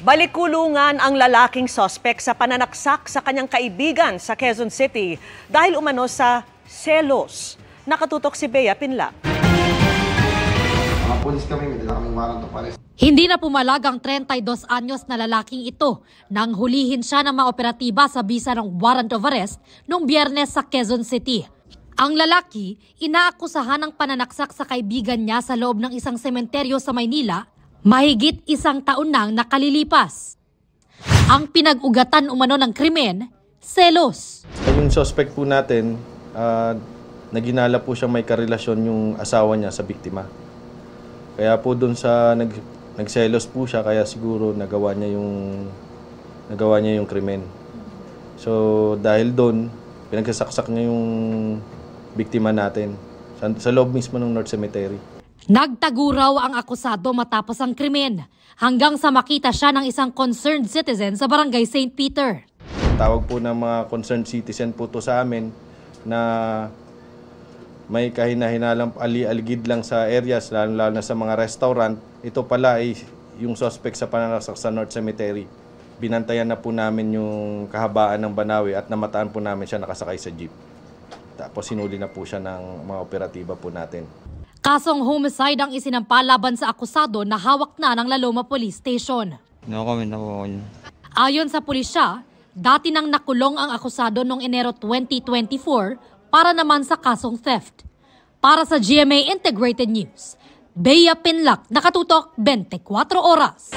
Balik-kulungan ang lalaking suspect sa pananaksak sa kanyang kaibigan sa Quezon City dahil umano sa selos. Nakatutok si Bea Pinlac. Mga pulis kami, may dala kaming warrant of arrest. Hindi na pumalag ang 32 anyos na lalaking ito nang hulihin siya ng mga operatiba sa bisa ng warrant of arrest noong Biyernes sa Quezon City. Ang lalaki, inaakusahan ng pananaksak sa kaibigan niya sa loob ng isang sementeryo sa Maynila, mahigit 1 taon nang nakalilipas. Ang pinag-ugatan umano ng krimen, selos. Yung suspect po natin, naginala po siya may karelasyon yung asawa niya sa biktima. Kaya po doon sa nagselos po siya, kaya siguro nagawa niya yung krimen. So dahil doon, pinagsasaksak niya yung biktima natin sa loob mismo ng North Cemetery. Nagtago raw ang akusado matapos ang krimen hanggang sa makita siya ng isang concerned citizen sa barangay St. Peter. Tawag po ng mga concerned citizen po to sa amin na may kahina-hinalang aligid lang sa areas, lalo na sa mga restaurant. Ito pala ay yung suspect sa pananaksak sa North Cemetery. Binantayan na po namin yung kahabaan ng Banawe at namataan po namin siya nakasakay sa jeep. Tapos sinuli na po siya ng mga operatiba po natin. Kasong homicide ang isinampa laban sa akusado na hawak na ng Laloma Police Station. No comment na po ako. Ayon sa pulisya, dati nang nakulong ang akusado noong Enero 2024 para naman sa kasong theft. Para sa GMA Integrated News, Bea Pinlac, nakatutok 24 oras.